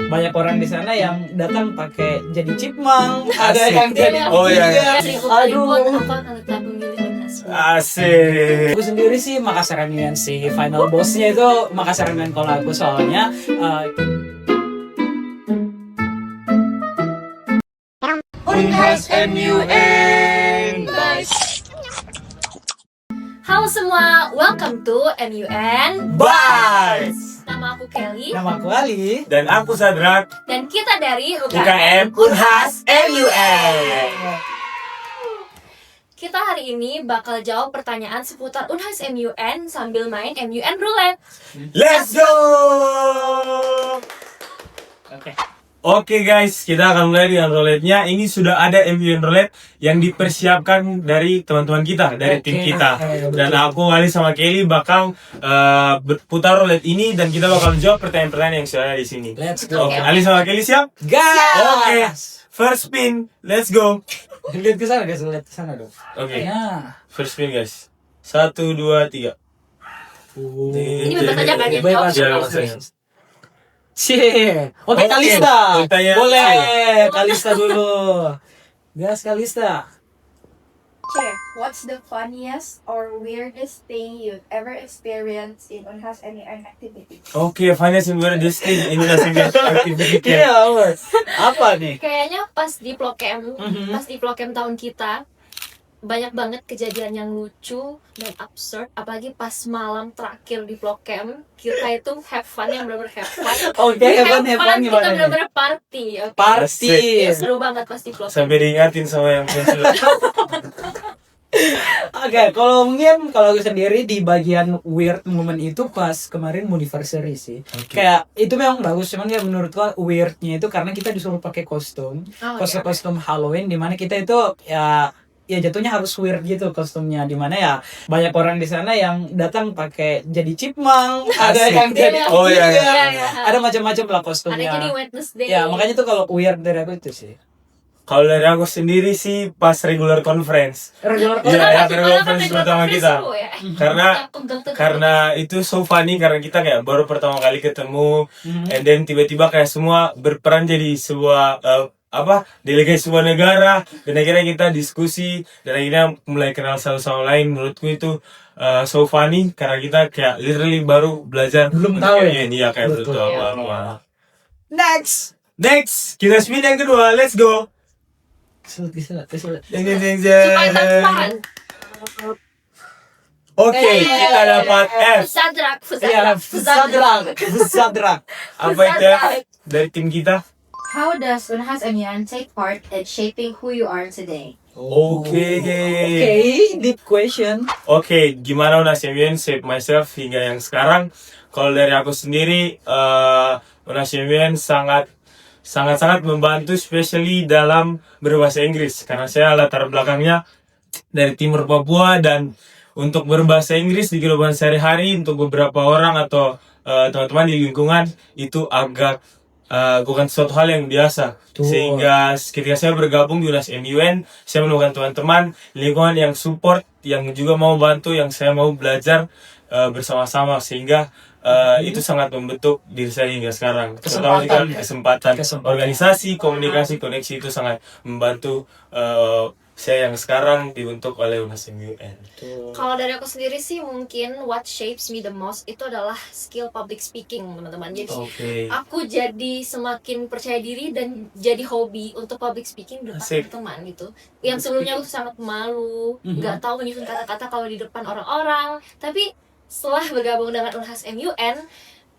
banyak orang di sana yang datang pakai jadi chipmunk, ada Asik. yang jadi Oh, iya. aduh. Asik. Aku sendiri sih Makassar MUN sih, final bossnya itu Makassar MUN kalau aku soalnya Unhas MUN. Halo semua, welcome to MUN. Bye. Nama aku Kelly nama aku Ali. Dan aku Sadrak. dan kita dari UKM Unhas MUN. Kita hari ini bakal jawab pertanyaan seputar Unhas MUN sambil main MUN Roulette. Let's go. Oke. Oke guys, kita akan mulai dengan roulette-nya. Ini sudah ada MUN roulette yang dipersiapkan dari teman-teman kita, dari tim kita. Dan aku, Ali sama Kelly bakal putar roulette ini dan kita bakal jawab pertanyaan-pertanyaan yang sudah ada di sini. Let's go. Oke, Ali sama Kelly siap? Gas. Oke, first spin, let's go. Lihat ke sana guys, lihat ke sana dong. Oke, Ya. first spin guys. 1, 2, 3. Ini bebas aja kan ya? Bebas, Oh, ya, bebas. bebas aja. Cie. Oke, Oke, Kalista. pertanyaan Boleh, Kalista dulu. Gas Kalista. Sure. What's the funniest or weirdest thing you've ever experienced in Unhas MUN activity? Oke, finance and weirdest thing ini langsung activity. Iya, apa nih? Kayaknya pas di Plokem, Mhm. pas di Plokem tahun kita banyak banget kejadian yang lucu dan absurd, apalagi pas malam terakhir di Plokem kita itu have fun yang bener-bener have fun. Oke, hebat Kita gimana nih? bener-bener party. Oke. Party. Iya, seru banget pas di Plokem. Sampai diingatin sama yang pensil. Oke, kalau aku sendiri di bagian weird moment itu pas kemarin anniversary sih. Oke. Kayak itu memang bagus, cuman ya menurutku weirdnya itu karena kita disuruh pakai kostum, Oh, kostum Halloween, dimana kita itu ya jatuhnya harus weird gitu kostumnya, dimana ya banyak orang di sana yang datang pakai jadi chipmunk, ada Asik. yang jadi Oh, iya, iya. ada macam-macam lah Ada kostumnya. jadi Wednesday. Ya makanya tuh kalau weird dari aku itu sih. Kalau dari aku sendiri sih pas regular conference. Regular Iya, Kenapa ya, tuh? regular Kenapa conference regular pertama conference kita. seru ya? Karena karena itu so funny karena kita kayak baru pertama kali ketemu, and then tiba-tiba kayak semua berperan jadi sebuah delegasi sebuah negara, dan akhirnya kita diskusi dan akhirnya mulai kenal satu sama lain. Menurutku itu so funny karena kita kayak literally baru belajar Belum untuk tahu kayak ya? ini ya kayak Betul. betul apa-apa. Next. Next, kita spin yang kedua, let's go. Kesulit. Ding, ding, ding, Supaya ding. transparan. Oke, kita dapat F. Sadrak, Ya, Zadrak. Apa itu F dari tim kita? How does Unhas MUN take part in shaping who you are today? Oke. Deep question. Oke, gimana Unas MUN shape myself hingga yang sekarang? Kalau dari aku sendiri, Unas MUN sangat membantu, especially dalam berbahasa Inggris. Karena saya latar belakangnya dari timur Papua, dan untuk berbahasa Inggris di kehidupan sehari-hari untuk beberapa orang atau teman-teman di lingkungan itu agak bukan suatu hal yang biasa. Betul. Sehingga ketika saya bergabung di Unas MUN, saya menemukan teman-teman lingkungan yang support, yang juga mau bantu, yang saya mau belajar bersama-sama, sehingga itu sangat membentuk diri saya hingga sekarang. Terutama juga kesempatan organisasi, komunikasi, koneksi itu sangat membantu saya yang sekarang dibentuk oleh Unas MUN. Kalau dari aku sendiri sih mungkin what shapes me the most itu adalah skill public speaking, teman-teman. Jadi Oke. aku jadi semakin percaya diri dan jadi hobi untuk public speaking di depan Asik. teman gitu. Yang sebelumnya aku sangat malu, nggak tahu menyusun kata-kata kalau di depan orang-orang. Tapi setelah bergabung dengan Unhas MUN,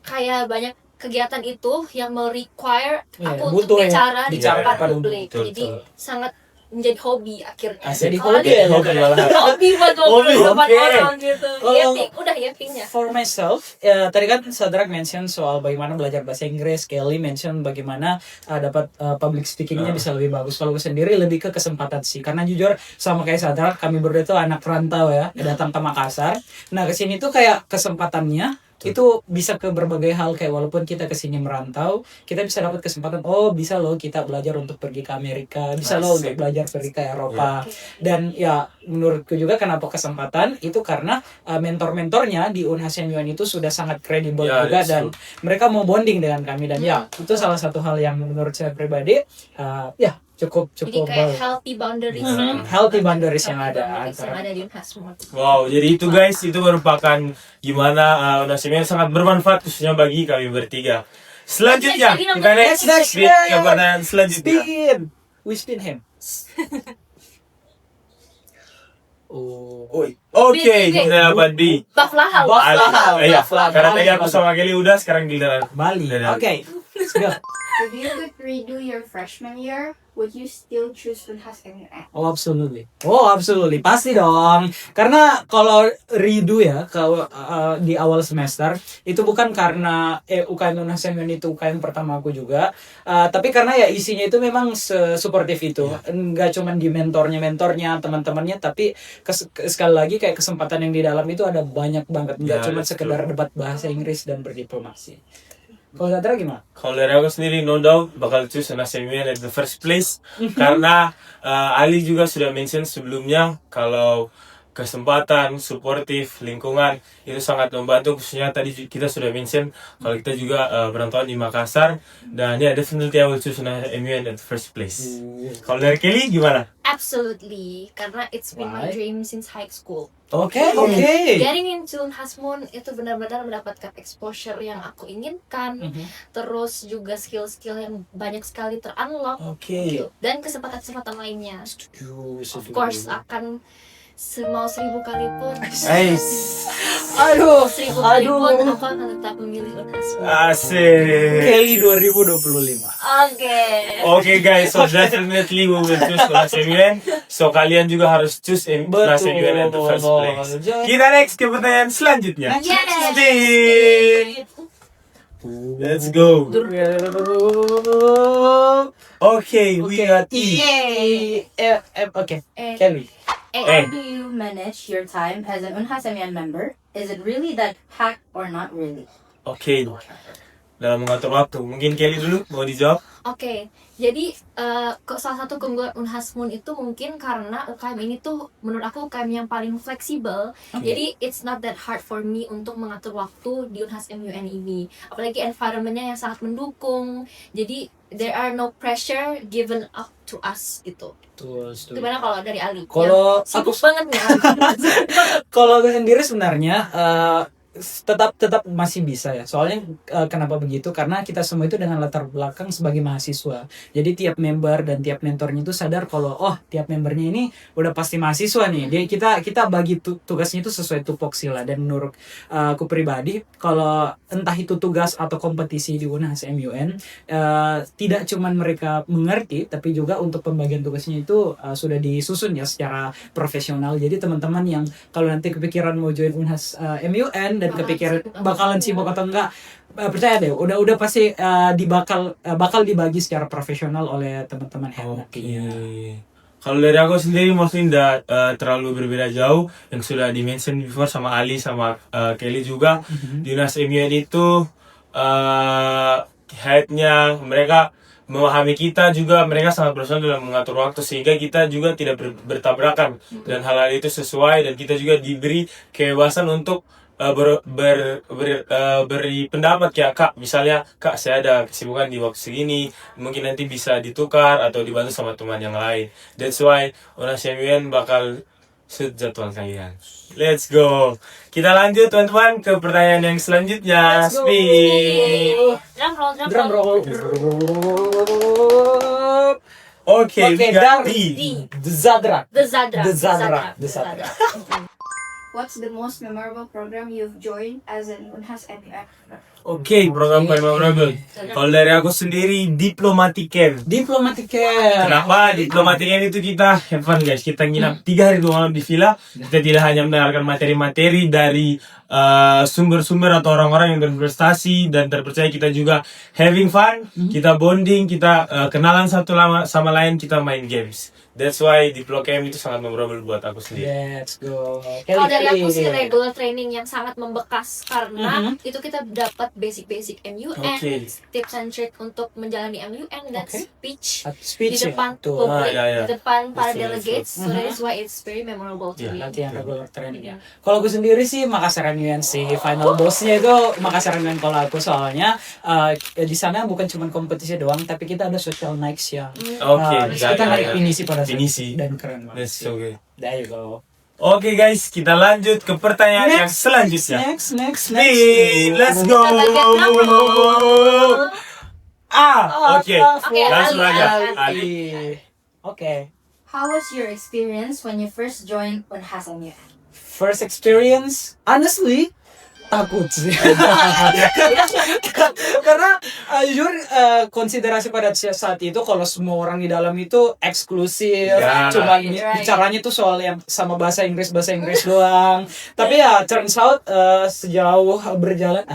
kayak banyak kegiatan itu yang merequire Ya, aku butuh untuk ya, bicara di bicara depan depan publik. betul, Jadi betul. sangat menjadi hobi akhirnya. Jadi Kalau hobi ya, hobi malah. hobi buat Hobi, ngobrol depan oke. orang gitu. Kalau- Udah yapingnya. For myself, tadi kan Sadrak mention soal bagaimana belajar bahasa Inggris, Kelly mention bagaimana dapat public speakingnya bisa lebih bagus. Kalau gue sendiri lebih ke kesempatan sih, karena jujur sama kayak Sadrak, kami berdua itu anak rantau ya, datang ke Makassar. Nah kesini tuh kayak kesempatannya itu bisa ke berbagai hal, kayak walaupun kita kesini merantau, kita bisa dapat kesempatan, oh bisa loh kita belajar untuk pergi ke Amerika, bisa loh untuk belajar pergi ke Eropa. Dan ya menurutku juga kenapa kesempatan itu karena mentor-mentornya di Unhas MUN itu sudah sangat kredibel juga, dan mereka mau bonding dengan kami, dan ya itu salah satu hal yang menurut saya pribadi ya cukup Jadi kayak healthy boundaries healthy boundaries yang ada yang ada di Unhas MUN. Wow, jadi itu guys, itu merupakan gimana Unhas MUN sangat bermanfaat khususnya bagi kami bertiga. Selanjutnya, kita next ke pertanyaan selanjutnya. Spin him. Oke, kita dapat di Baflahal. Iya, karena tadi aku sama Kelly udah, sekarang giliran Bali. Oke, let's go. If you could redo your freshman year, would you still choose Unhas MUN? Oh, absolutely. Pasti dong. Karena kalau redo ya di awal semester itu bukan karena UKM Unhas MUN itu UKM pertama aku juga, tapi karena ya isinya itu memang suportif itu. Enggak cuman di mentornya, teman-temannya, tapi sekali lagi kayak kesempatan yang di dalam itu ada banyak banget. Enggak cuma sekedar debat bahasa Inggris dan berdiplomasi. Kalau Zadra gimana? Kalau dari aku sendiri, no doubt bakal choose Unhas MUN at the first place. Karena Ali juga sudah mention sebelumnya kalau kesempatan, suportif, lingkungan itu sangat membantu. Khususnya tadi kita sudah mention kalau kita juga berantauan di Makassar. Dan ya, definitely I will choose Unhas MUN at the first place. Kalau dari Kelly gimana? Absolutely, karena it's been my Why? dream since high school. Oke. Getting into Unhas MUN itu benar-benar mendapatkan exposure yang aku inginkan, terus juga skill-skill yang banyak sekali terunlock, Oke. dan kesempatan-kesempatan lainnya. Setuju. Of course akan mau 1000 kali pun, Aduh. 1000 kali pun aku akan tetap memilih Unhas MUN. Asik. Kelly 2025. Oke. Guys, so definitely we will choose Unhas MUN. So kalian juga harus choose Unhas MUN at the first place. Kita next ke pertanyaan selanjutnya. Yes. Let's go. Okay, we got E. Oke. Kelly. How do you manage your time as an Unhas MUN member? Is it really that packed or not really? Oke. Dalam mengatur waktu, mungkin Kelly dulu mau dijawab. Oke, jadi salah satu keunggulan Unhas MUN itu mungkin karena UKM ini tuh menurut aku UKM yang paling fleksibel. Jadi it's not that hard for me untuk mengatur waktu di Unhas MUN ini. Apalagi environment-nya yang sangat mendukung. Jadi there are no pressure given up to us gitu. Gimana kalau dari Ali? Kalau Yang aku sibuk banget nih. kalau aku sendiri sebenarnya tetap masih bisa ya. Soalnya kenapa begitu? Karena kita semua itu dengan latar belakang sebagai mahasiswa. Jadi tiap member dan tiap mentornya itu sadar kalau tiap membernya ini udah pasti mahasiswa nih. Jadi kita bagi tugasnya itu sesuai tupoksi lah. Dan menurut aku pribadi, kalau entah itu tugas atau kompetisi di Unhas MUN, tidak cuman mereka mengerti, tapi juga untuk pembagian tugasnya itu sudah disusun ya secara profesional. Jadi teman-teman yang kalau nanti kepikiran mau join Unhas MUN dan kepikiran bakalan sibuk atau enggak, percaya deh udah pasti bakal dibagi secara profesional oleh teman-teman nantinya. Kalau dari aku sendiri mungkin tidak terlalu berbeda jauh yang sudah di-mention before sama Ali sama Kelly juga. Di Unhas MUN itu headnya mereka memahami kita juga, mereka sangat profesional dalam mengatur waktu sehingga kita juga tidak bertabrakan dan hal-hal itu sesuai, dan kita juga diberi kebebasan untuk beri pendapat ya Kak, misalnya Kak saya ada kesibukan di waktu segini, mungkin nanti bisa ditukar atau dibantu sama teman yang lain. That's why Unhas MUN bakal suit jadwal kalian. Let's go. Kita lanjut teman-teman ke pertanyaan yang selanjutnya. Speed. Drum roll. Oke, we got D. The Zadra. What's the most memorable program you've joined as an Unhas MUN? Oke, program paling memorable. Kalau dari aku sendiri, Diplomatic Camp. Diplomatic Camp. Kenapa Diplomatic Camp itu kita have fun guys. Kita nginap 3 hari 2 malam di villa. Kita tidak hanya mendengarkan materi-materi dari sumber-sumber atau orang-orang yang berprestasi dan terpercaya, kita juga having fun, kita bonding, kita kenalan satu sama lain, kita main games. That's why Diplo Camp itu sangat memorable buat aku sendiri. Let's go. Kalau dari aku sih regular training yang sangat membekas karena itu kita dapat basic MUN, Oke. tips and trick untuk menjalani MUN dan Oke. speech Speech di ya? depan Tuh. publik, ya. di depan para Betul, delegates. So that is why it's very memorable to Ya, me. Latihan regular training ya. Kalau aku sendiri sih Makassar MUN sih, final bossnya itu Makassar MUN kalau aku, soalnya di sana bukan cuma kompetisi doang, tapi kita ada social nights yang Oke, kita naik pinisi pada saat Pinisi. itu. Dan keren banget. That's so good. There you go. Oke guys, kita lanjut ke pertanyaan yang selanjutnya. Next. Nih, let's go. Oke. Oke, Langsung Ali, aja. Ali. Ali. Oke. How was your experience when you first joined Unhas MUN? First experience, honestly, takut sih. Karena jujur konsiderasi pada saat itu kalau semua orang di dalam itu eksklusif, Ya. cuma Right. bicaranya tuh soal yang sama bahasa Inggris doang. Tapi ya turns out sejauh berjalan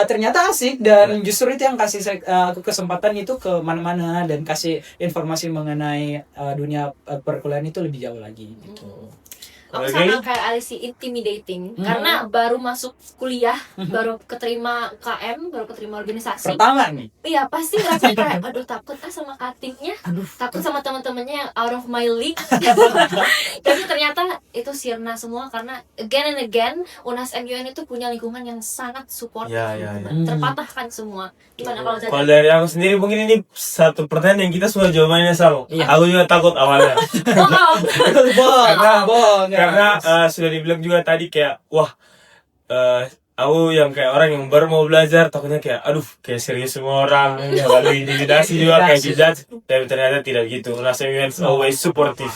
ternyata asik, dan justru itu yang kasih aku kesempatan itu ke mana-mana dan kasih informasi mengenai dunia perkuliahan itu lebih jauh lagi gitu. Aku Oke. sama kayak Ali sih, intimidating karena baru masuk kuliah, baru keterima KM, baru keterima organisasi. Pertama nih. Iya, pasti rasanya kayak aduh takut sama cuttingnya, takut sama teman-temannya yang out of my league. Tapi ternyata itu sirna semua karena again and again Unhas MUN itu punya lingkungan yang sangat support, Ya. terpatahkan semua. Gimana kalau Kalau jadi? dari aku sendiri mungkin ini satu pertanyaan yang kita semua jawabannya sama. Iya. Aku juga takut awalnya. Karena sudah dibilang juga tadi kayak aku yang kayak orang yang baru mau belajar, takutnya kayak aduh kayak serius semua orang, lalu intimidasi juga kayak dijudge, tapi ternyata tidak gitu. Unhas MUN always supportive.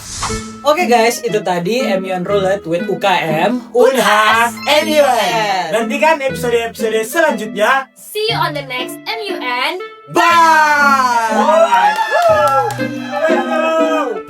Oke guys, itu tadi MUN Roulette with UKM Unhas MUN. Nantikan episode-episode selanjutnya. See you on the next MUN. Bye. Bye.